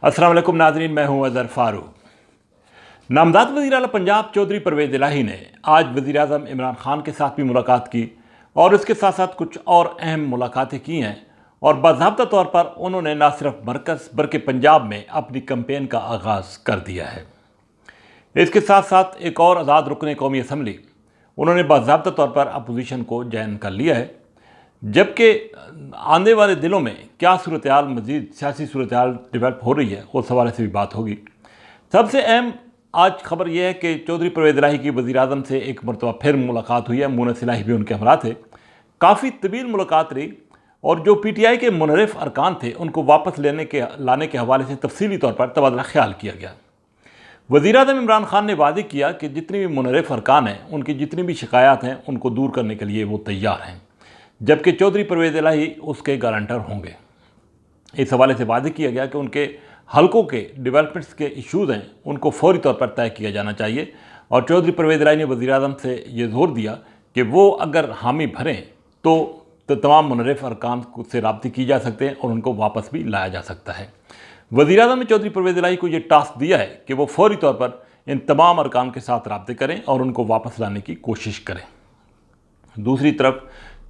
अस्सलाम वालेकुम नाज़रीन, मैं हूं अज़हर फारूक। नामज़द वज़ीर आला पंजाब चौधरी परवेज़ इलाही ने आज वज़ीर आज़म इमरान खान के साथ भी मुलाकात की और इसके साथ साथ कुछ और अहम मुलाकातें की हैं और बाज़ाब्ता तौर पर उन्होंने न सिर्फ मरकज़ बल्कि पंजाब में अपनी कैंपेन का आगाज़ कर दिया है। इसके साथ साथ एक और आज़ाद रुकन कौमी असम्बली उन्होंने बाज़ाब्ता तौर पर अपोजिशन को ज्वाइन कर लिया है, जबकि आने वाले दिनों में क्या सूरत हाल मज़ीद सियासी सूरत हाल डेवलप हो रही है उस हवाले से भी बात होगी। सबसे अहम आज खबर यह है कि चौधरी परवेज़ इलाही की वज़ीर आज़म से एक मरतबा फिर मुलाकात हुई है। मुनस इलाही भी उनके हमरा थे। काफ़ी तवील मुलाकात रही और जो PTI के मुनरिफ अरकान थे उनको वापस लाने के हवाले से तफसीली तौर पर तबादला ख्याल किया गया। वज़ीर आज़म इमरान खान ने वादे किया कि जितनी भी मुनरिफ अरकान हैं उनकी जितनी भी शिकायत हैं उनको दूर करने के लिए वो तैयार हैं, जबकि चौधरी परवेज़ इलाही उसके गारंटर होंगे। इस हवाले से वादे किया गया कि उनके हलकों के डेवलपमेंट्स के इश्यूज़ हैं उनको फौरी तौर पर तय किया जाना चाहिए और चौधरी परवेज़ इलाही ने वज़ीर आज़म से ये ज़ोर दिया कि वो अगर हामी भरें तो तमाम मुनरिफ अरकान से राब्ते की जा सकते हैं और उनको वापस भी लाया जा सकता है। वज़ीर आज़म ने चौधरी परवेज़ इलाही को ये टास्क दिया है कि वो फौरी तौर पर इन तमाम अरकान के साथ राब्ते करें और उनको वापस लाने की कोशिश करें। दूसरी तरफ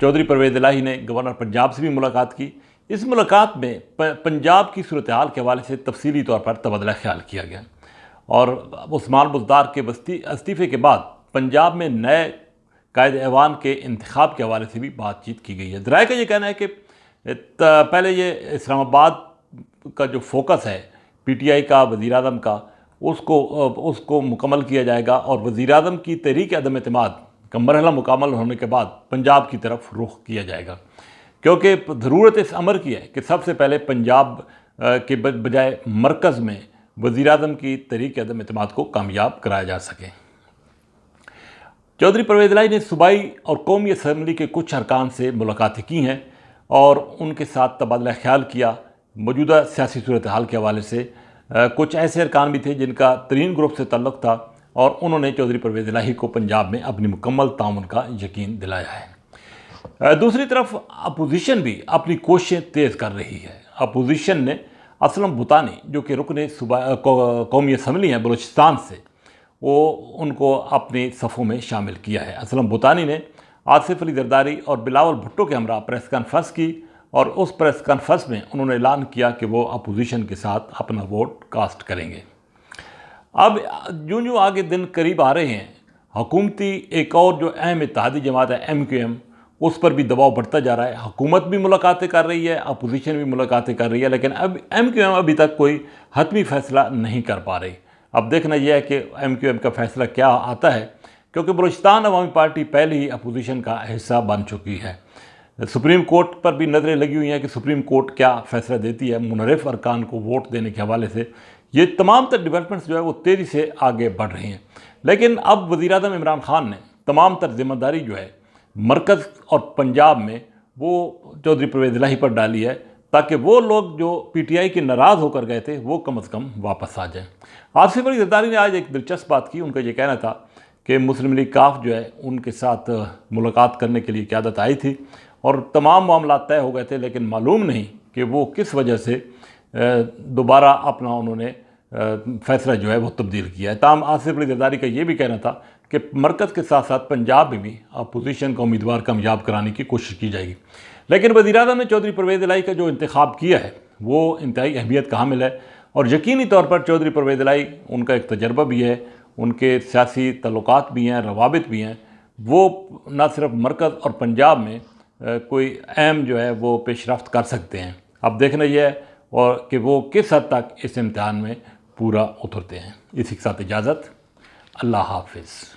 चौधरी परवेज़ इलाही ने गवर्नर पंजाब से भी मुलाकात की। इस मुलाकात में पंजाब की सूरत हाल के हवाले से तफसीली तौर पर तबादला ख्याल किया गया और उस्मान बुज़दार के इस्तीफ़े के बाद पंजाब में नए कायद ऐवान के इंतखाब के हवाले से भी बातचीत की गई है। ज़राए का ये कहना है कि पहले ये इस्लामाबाद का जो फोकस है PTI का वज़ीर आज़म का उसको मुकम्मल किया जाएगा और वज़ीर आज़म की तहरीक अदम एतमाद का मरहला मुकम्मल होने के बाद पंजाब की तरफ रुख किया जाएगा, क्योंकि ज़रूरत इस अमर की है कि सबसे पहले पंजाब के बजाय मरकज़ में वज़ीर आज़म की तहरीक अदम एतमाद को कामयाब कराया जा सके। चौधरी परवेज़ इलाही ने सूबाई और कौमी असम्बली के कुछ अरकान से मुलाकातें की हैं और उनके साथ तबादला ख्याल किया। मौजूदा सियासी सूरत हाल के हवाले से कुछ ऐसे अरकान भी थे जिनका तरीन ग्रुप से ताल्लुक़ था और उन्होंने चौधरी परवेज़ इलाही को पंजाब में अपनी मुकम्मल ताउन का यकीन दिलाया है। दूसरी तरफ अपोजिशन भी अपनी कोशिशें तेज़ कर रही है। अपोजिशन ने असलम भूतानी जो कि रुकन कौमी असम्बली हैं बलूचिस्तान से, वो उनको अपनी सफ़ों में शामिल किया है। असलम भूतानी ने आसिफ अली जरदारी और बिलावल भुट्टो के हमरा प्रेस कॉन्फ्रेंस की और उस प्रेस कॉन्फ्रेंस में उन्होंने ऐलान किया कि वो अपोजिशन के साथ अपना वोट कास्ट करेंगे। अब यूँ आगे दिन करीब आ रहे हैं, हुकूमती एक और जो अहम इत्तेहादी जमात है MQM, उस पर भी दबाव बढ़ता जा रहा है। हुकूमत भी मुलाकातें कर रही है, अपोजिशन भी मुलाकातें कर रही है, लेकिन अब MQM अभी तक कोई हतमी फ़ैसला नहीं कर पा रही। अब देखना यह है कि MQM का फ़ैसला क्या आता है, क्योंकि बलूचिस्तान अवामी पार्टी पहले ही अपोजिशन का हिस्सा बन चुकी है। सुप्रीम कोर्ट पर भी नज़रें लगी हुई हैं कि सुप्रीम कोर्ट क्या फ़ैसला देती है मुनरिफ अरकान को वोट देने के हवाले से। ये तमाम तर डेवलपमेंट्स जो है वो तेज़ी से आगे बढ़ रही हैं, लेकिन अब वज़ीर आज़म इमरान खान ने तमाम तर जिम्मेदारी जो है मरकज़ और पंजाब में वो चौधरी परवेज़ इलाही पर डाली है, ताकि वो लोग जो PTI के नाराज़ होकर गए थे वो कम अज़ कम वापस आ जाएँ। आसिफ अली जरदारी ने आज एक दिलचस्प बात की। उनका ये कहना था कि मुस्लिम लीग काफ जो है उनके साथ मुलाकात करने के लिए क़यादत आई थी और तमाम मामला तय हो गए थे, लेकिन मालूम नहीं कि वो किस वजह से दोबारा अपना उन्होंने फ़ैसला जो है वो तब्दील किया है। ताम आसिफ अली जरदारी का ये भी कहना था कि मरकज़ के साथ साथ पंजाब में भी अपोजिशन का उम्मीदवार कामयाब कराने की कोशिश की जाएगी। लेकिन वज़ीर आज़म ने चौधरी परवेज़ इलाही का जो इंतखाब किया है वो इंतहाई अहमियत का हामिल है और यकीनी तौर पर चौधरी परवेज़ इलाही उनका एक तजर्बा भी है, उनके सियासी तल्लुकात भी हैं, रवाबित भी हैं। वो न सिर्फ मरकज़ और पंजाब में कोई अहम जो है वो पेशरफ्त कर सकते हैं। अब देखना यह है और कि वो किस हद तक इस इम्तिहान में पूरा उतरते हैं। इसी के साथ इजाज़त, अल्लाह हाफ़िज़।